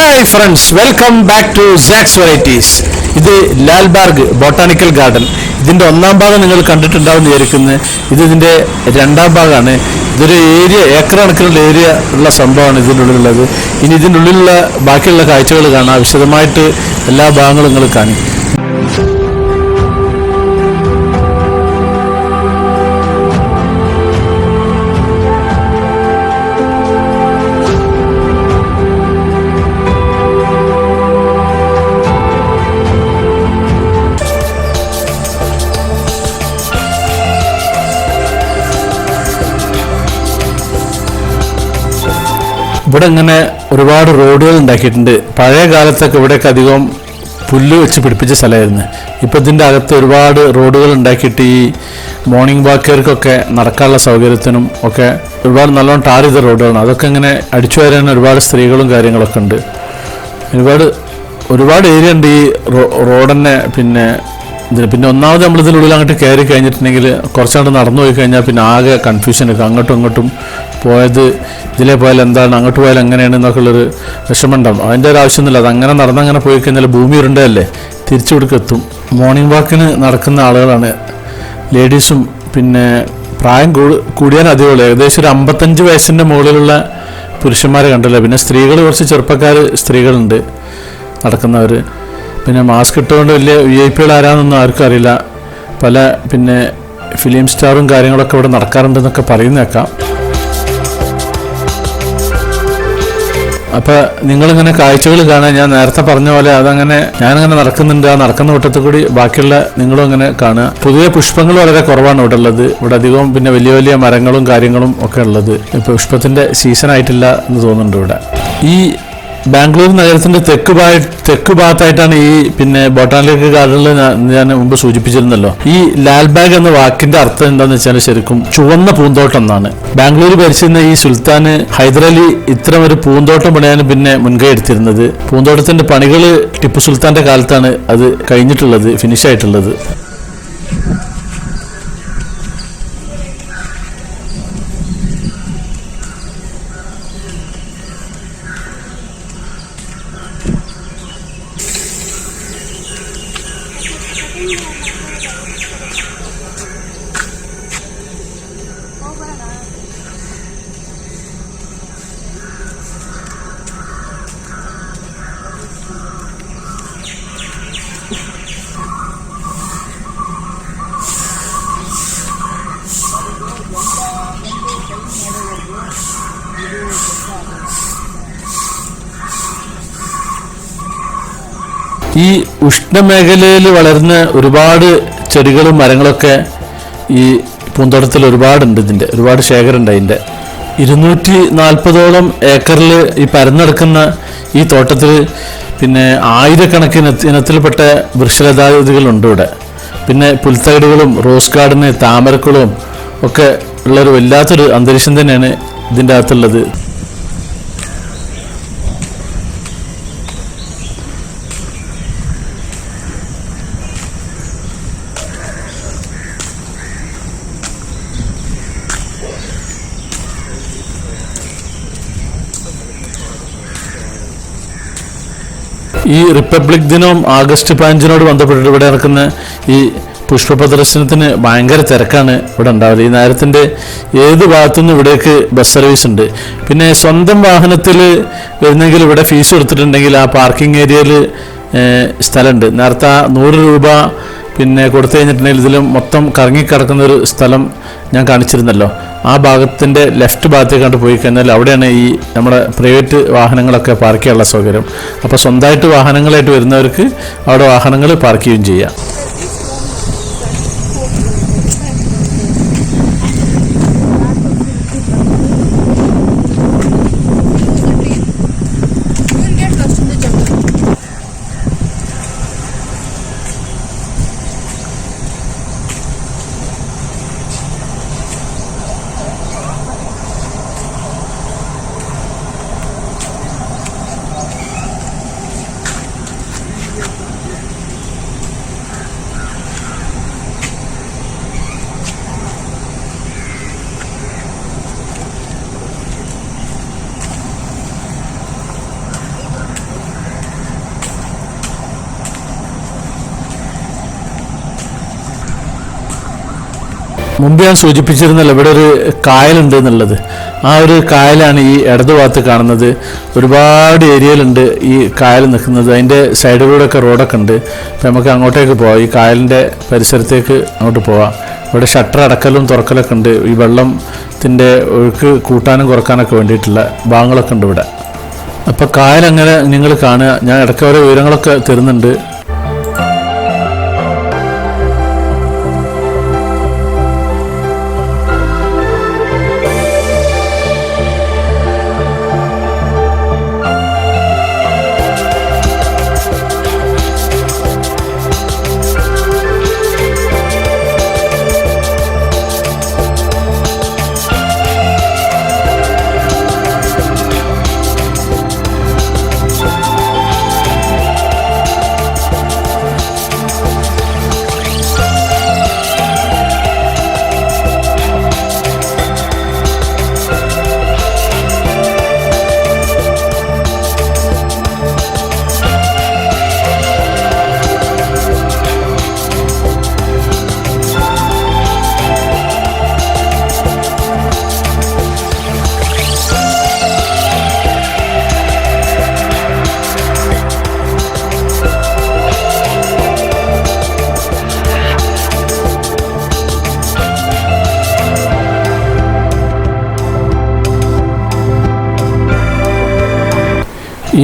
Hi friends, welcome back to Saks varieties. ഇത് Lalbagh botanical garden. ഇതിൻ്റെ ഒന്നാം ഭാഗം നിങ്ങൾ കണ്ടിട്ടുണ്ടാവും വിചാരിക്കുന്നത്. ഇതിൻ്റെ രണ്ടാം ഭാഗമാണ്. ഇതൊരു ഏക്കർ കണക്കിനുള്ള ഏരിയ ഉള്ള സംഭവമാണ് ഇതിൻ്റെ ഉള്ളിലുള്ളത്. ഇനി ഇതിൻ്റെ ഉള്ളിലുള്ള ബാക്കിയുള്ള കാഴ്ചകൾ കാണാം. വിശദമായിട്ട് എല്ലാ ഭാഗങ്ങളും നിങ്ങൾ കാണും. ഇവിടെ ഇങ്ങനെ ഒരുപാട് റോഡുകൾ ഉണ്ടാക്കിയിട്ടുണ്ട്. പഴയ കാലത്തൊക്കെ ഇവിടെയൊക്കെ അധികം പുല്ല് വെച്ച് പിടിപ്പിച്ച സ്ഥലമായിരുന്നു. ഇപ്പോൾ ഇതിൻ്റെ അകത്ത് ഒരുപാട് റോഡുകൾ ഉണ്ടാക്കിയിട്ട് ഈ മോർണിംഗ് വാക്കുകൾക്കൊക്കെ നടക്കാനുള്ള സൗകര്യത്തിനും ഒക്കെ ഒരുപാട് നല്ലോണം ടാർ ചെയ്ത റോഡുകളാണ്. അതൊക്കെ ഇങ്ങനെ അടിച്ചു വരാൻ ഒരുപാട് സ്ത്രീകളും കാര്യങ്ങളൊക്കെ ഉണ്ട്. ഒരുപാട് ഏരിയ ഉണ്ട് ഈ റോഡ് തന്നെ. പിന്നെ ഒന്നാമത് നമ്മളിതിനുള്ളിൽ അങ്ങോട്ട് കയറി കഴിഞ്ഞിട്ടുണ്ടെങ്കിൽ കുറച്ചങ്ങോട്ട് നടന്നു പോയി കഴിഞ്ഞാൽ പിന്നെ ആകെ കൺഫ്യൂഷൻ ഒക്കെ. അങ്ങോട്ടും ഇങ്ങോട്ടും പോയത് ഇതിലേ പോയാൽ എന്താണ്, അങ്ങോട്ട് പോയാൽ എങ്ങനെയാണ് എന്നൊക്കെ ഉള്ളൊരു വിഷമമുണ്ടാവും. അതിൻ്റെ ഒരു ആവശ്യമൊന്നുമില്ല. അത് നടന്നങ്ങനെ പോയി കഴിഞ്ഞാൽ ഭൂമി ഉരുണ്ടല്ലേ, തിരിച്ചു കൊടുക്ക് എത്തും. മോർണിംഗ് വാക്കിന് നടക്കുന്ന ആളുകളാണ് ലേഡീസും. പിന്നെ പ്രായം കൂടിയാൽ അധികമുള്ളൂ. ഏകദേശം ഒരു 55 വയസ്സിൻ്റെ മുകളിലുള്ള പുരുഷന്മാരെ കണ്ടല്ലോ. പിന്നെ സ്ത്രീകൾ, കുറച്ച് ചെറുപ്പക്കാർ സ്ത്രീകളുണ്ട് നടക്കുന്നവർ. പിന്നെ മാസ്ക് ഇട്ടുകൊണ്ട് വലിയ VIP ആരാന്നൊന്നും ആർക്കും അറിയില്ല. പല ഫിലിം സ്റ്റാറും കാര്യങ്ങളൊക്കെ ഇവിടെ നടക്കാറുണ്ടെന്നൊക്കെ പറയുന്നേക്കാം. അപ്പോൾ നിങ്ങളിങ്ങനെ കാഴ്ചകൾ കാണാൻ, ഞാൻ നേരത്തെ പറഞ്ഞ പോലെ ഞാനങ്ങനെ നടക്കുന്നുണ്ട്. ആ നടക്കുന്ന വട്ടത്തിൽ കൂടി ബാക്കിയുള്ള നിങ്ങളും അങ്ങനെ കാണുക. പൊതുവെ പുഷ്പങ്ങൾ വളരെ കുറവാണ് ഇവിടെ ഉള്ളത്. ഇവിടെ അധികവും വലിയ വലിയ മരങ്ങളും കാര്യങ്ങളും ഒക്കെ ഉള്ളത്. ഇപ്പോൾ പുഷ്പത്തിൻ്റെ സീസൺ ആയിട്ടില്ല എന്ന് തോന്നുന്നുണ്ട് ഇവിടെ. ഈ ബാംഗ്ലൂർ നഗരത്തിൻ്റെ തെക്ക് ഭാഗത്തായിട്ടാണ് ഈ ബൊട്ടാണിക്കൽ ഗാർഡനിൽ ഞാൻ മുമ്പ് സൂചിപ്പിച്ചിരുന്നല്ലോ. ഈ ലാൽബാഗ് എന്ന വാക്കിന്റെ അർത്ഥം എന്താണെന്ന് വെച്ചാൽ ശരിക്കും ചുവന്ന പൂന്തോട്ടം എന്നാണ്. ബാംഗ്ലൂർ ഭരിച്ചിരുന്ന ഈ സുൽത്താൻ ഹൈദരലി ഇത്തരം ഒരു പൂന്തോട്ടം പണിയാൻ മുൻകൈ എടുത്തിരുന്നത്. പൂന്തോട്ടത്തിന്റെ പണികൾ ടിപ്പു സുൽത്താന്റെ കാലത്താണ് അത് കഴിഞ്ഞിട്ടുള്ളത്, ഫിനിഷ് ആയിട്ടുള്ളത്. ഈ ഉഷ്ണമേഖലയിൽ വളരുന്ന ഒരുപാട് ചെടികളും മരങ്ങളൊക്കെ ഈ പൂന്തോട്ടത്തിൽ ഒരുപാടുണ്ട്. ഇതിൻ്റെ ഒരുപാട് ശേഖരമുണ്ട്. അതിൻ്റെ 240ഓളം ഏക്കറിൽ ഈ പരന്നെടുക്കുന്ന ഈ തോട്ടത്തിൽ ആയിരക്കണക്കിന് ഇനത്തിൽപ്പെട്ട വൃക്ഷലതാദികളുണ്ട് ഇവിടെ. പിന്നെ പുൽത്തകിടുകളും റോസ് ഗാർഡന് താമരക്കുളവും ഒക്കെ ഉള്ളൊരു വല്ലാത്തൊരു അന്തരീക്ഷം തന്നെയാണ് ഇതിൻ്റെ അകത്തുള്ളത്. ഈ റിപ്പബ്ലിക് ദിനവും ആഗസ്റ്റ് 15 ബന്ധപ്പെട്ടിട്ട് ഇവിടെ നടക്കുന്ന ഈ പുഷ്പ പ്രദർശനത്തിന് ഭയങ്കര തിരക്കാണ് ഇവിടെ ഉണ്ടാവില്ല. ഈ നഗരത്തിൻ്റെ ഏത് ഭാഗത്തുനിന്നും ഇവിടേക്ക് ബസ് സർവീസ് ഉണ്ട്. പിന്നെ സ്വന്തം വാഹനത്തിൽ വരുന്നെങ്കിൽ ഇവിടെ ഫീസ് കൊടുത്തിട്ടുണ്ടെങ്കിൽ ആ പാർക്കിംഗ് ഏരിയയിൽ സ്ഥലമുണ്ട്. നേരത്തെ 100 രൂപ കൊടുത്തു കഴിഞ്ഞിട്ടുണ്ടെങ്കിൽ ഇതിലും മൊത്തം കറങ്ങിക്കിടക്കുന്നൊരു സ്ഥലം ഞാൻ കാണിച്ചിരുന്നല്ലോ. ആ ഭാഗത്തിൻ്റെ ലെഫ്റ്റ് ഭാഗത്തേക്കാണ്ട് പോയി കഴിഞ്ഞാൽ അവിടെയാണ് ഈ നമ്മുടെ പ്രൈവറ്റ് വാഹനങ്ങളൊക്കെ പാർക്ക് ചെയ്യാനുള്ള സൗകര്യം. അപ്പോൾ സ്വന്തമായിട്ട് വാഹനങ്ങളായിട്ട് വരുന്നവർക്ക് അവിടെ വാഹനങ്ങൾ പാർക്ക് ചെയ്യുകയും ചെയ്യാം. മുമ്പ് ഞാൻ സൂചിപ്പിച്ചിരുന്നല്ലോ ഇവിടെ ഒരു കായലുണ്ട് എന്നുള്ളത്. ആ ഒരു കായലാണ് ഈ ഇടതുഭാഗത്ത് കാണുന്നത്. ഒരുപാട് ഏരിയയിലുണ്ട് ഈ കായൽ നിൽക്കുന്നത്. അതിൻ്റെ സൈഡിലൂടെയൊക്കെ റോഡൊക്കെ ഉണ്ട്. അപ്പോൾ നമുക്ക് അങ്ങോട്ടേക്ക് പോവാം, ഈ കായലിൻ്റെ പരിസരത്തേക്ക് അങ്ങോട്ട് പോവാം. ഇവിടെ ഷട്ടർ അടക്കലും തുറക്കലൊക്കെ ഉണ്ട്. ഈ വെള്ളത്തിൻ്റെ ഒഴുക്ക് കൂട്ടാനും കുറക്കാനൊക്കെ വേണ്ടിയിട്ടുള്ള ഭാഗങ്ങളൊക്കെ ഉണ്ട് ഇവിടെ. അപ്പോൾ കായലങ്ങനെ നിങ്ങൾ കാണുക. ഞാൻ ഇടയ്ക്ക് ഓരോ വിവരങ്ങളൊക്കെ തരുന്നുണ്ട്.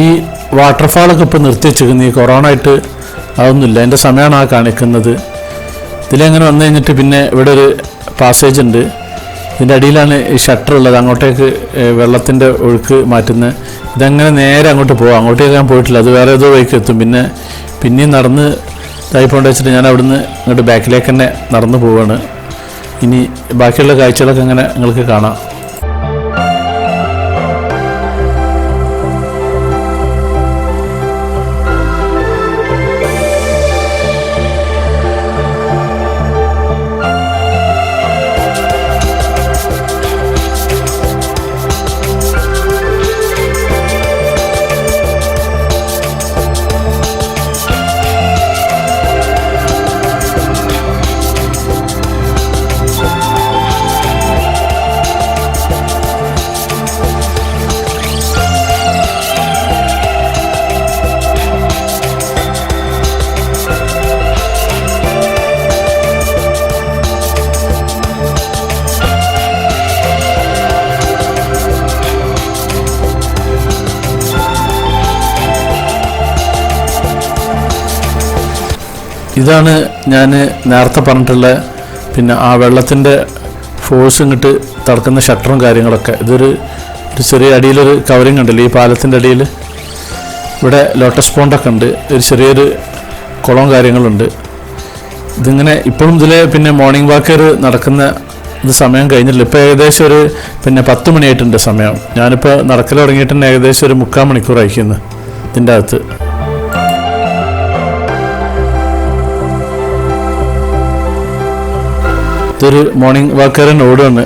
ഈ വാട്ടർഫാളൊക്കെ ഇപ്പോൾ നിർത്തി വെച്ചിരിക്കുന്നത് ഈ കൊറോണ ആയിട്ട് അതൊന്നുമില്ല. അതിൻ്റെ സമയമാണ് ആ കാണിക്കുന്നത്. ഇതിലെങ്ങനെ വന്നു കഴിഞ്ഞിട്ട് പിന്നെ ഇവിടെ ഒരു പാസേജ് ഉണ്ട്. ഇതിൻ്റെ അടിയിലാണ് ഈ ഷട്ടർ ഉള്ളത്. അങ്ങോട്ടേക്ക് വെള്ളത്തിൻ്റെ ഒഴുക്ക് മാറ്റുന്നത്. ഇതങ്ങനെ നേരെ അങ്ങോട്ട് പോകാം. അങ്ങോട്ടേക്ക് ഞാൻ പോയിട്ടില്ല. അത് വേറെ ഏതോ വഴിക്ക് എത്തും. പിന്നെയും നടന്ന് ഇതായിപ്പോണ്ട് വെച്ചിട്ട് ഞാൻ അവിടുന്ന് ഇങ്ങോട്ട് ബാക്കിലേക്ക് തന്നെ നടന്നു പോവുകയാണ്. ഇനി ബാക്കിയുള്ള കാഴ്ചകളൊക്കെ അങ്ങനെ നിങ്ങൾക്ക് കാണാം. ഇതാണ് ഞാൻ നേരത്തെ പറഞ്ഞിട്ടുള്ള പിന്നെ ആ വെള്ളത്തിൻ്റെ ഫോഴ്സ് ഇങ്ങോട്ട് തടുക്കുന്ന ഷട്ടറും കാര്യങ്ങളൊക്കെ. ഒരു ചെറിയ അടിയിലൊരു കവറിങ് ഉണ്ടല്ലോ ഈ പാലത്തിൻ്റെ അടിയിൽ. ഇവിടെ ലോട്ടസ് പോണ്ടൊക്കെ ഉണ്ട്. ഒരു ചെറിയൊരു കുളവും കാര്യങ്ങളുണ്ട്. ഇതിങ്ങനെ ഇപ്പോഴും പിന്നെ മോർണിംഗ് വാക്കർ നടക്കുന്ന ഇത് സമയം കഴിഞ്ഞിട്ടില്ല. ഇപ്പോൾ ഏകദേശം ഒരു 10 മണിയായിട്ടുണ്ട് സമയം. ഞാനിപ്പോൾ നടക്കൽ തുടങ്ങിയിട്ട് ഏകദേശം ഒരു 3/4 മണിക്കൂർ അയക്കുന്നു ഇതിൻ്റെ അകത്ത്. ഇതൊരു മോർണിംഗ് വാക്കറിന് ഓടുകയാണ്.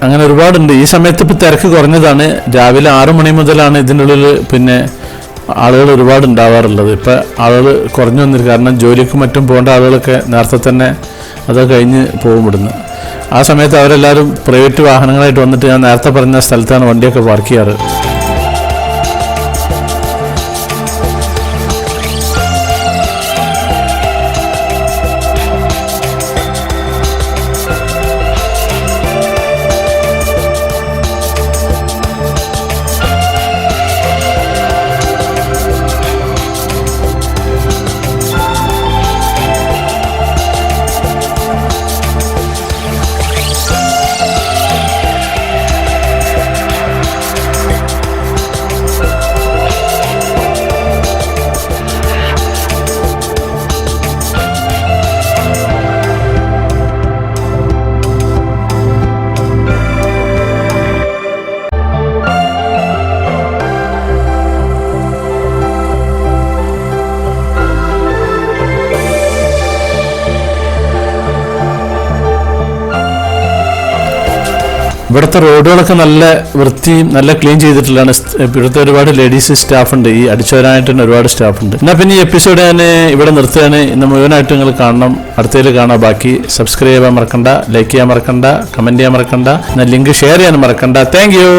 അങ്ങനെ ഒരുപാടുണ്ട്. ഈ സമയത്ത് ഇപ്പോൾ തിരക്ക് കുറഞ്ഞതാണ്. രാവിലെ 6 മണി മുതലാണ് ഇതിനുള്ളിൽ ആളുകൾ ഒരുപാട് ഉണ്ടാവാറുള്ളത്. ഇപ്പം ആളുകൾ കുറഞ്ഞു വന്നിരിക്കും. കാരണം ജോലിക്കും മറ്റും പോകേണ്ട ആളുകളൊക്കെ നേരത്തെ തന്നെ അത് കഴിഞ്ഞ് പോകും ഇവിടുന്ന്. ആ സമയത്ത് അവരെല്ലാവരും പ്രൈവറ്റ് വാഹനങ്ങളായിട്ട് വന്നിട്ട് ഞാൻ നേരത്തെ പറഞ്ഞ സ്ഥലത്താണ് വണ്ടിയൊക്കെ പാർക്ക് ചെയ്യാറ്. ഇവിടുത്തെ റോഡുകളൊക്കെ നല്ല വൃത്തിയും നല്ല ക്ലീൻ ചെയ്തിട്ടുള്ളതാണ്. ഇവിടുത്തെ ഒരുപാട് ലേഡീസ് സ്റ്റാഫ് ഉണ്ട്, ഈ അടിച്ചു വരാനായിട്ട് തന്നെ ഒരുപാട് സ്റ്റാഫ് ഉണ്ട്. എന്നാൽ പിന്നെ ഈ എപ്പിസോഡ് ഞാൻ ഇവിടെ നിർത്തുകയാണ്. ഇന്ന് മുഴുവനായിട്ട് നിങ്ങൾ കാണണം, അടുത്തതിൽ കാണാം. ബാക്കി സബ്സ്ക്രൈബ് ചെയ്യാൻ മറക്കണ്ട, ലൈക്ക് ചെയ്യാൻ മറക്കണ്ട, കമന്റ് ചെയ്യാൻ മറക്കണ്ട, ലിങ്ക് ഷെയർ ചെയ്യാൻ മറക്കണ്ട. Thank you.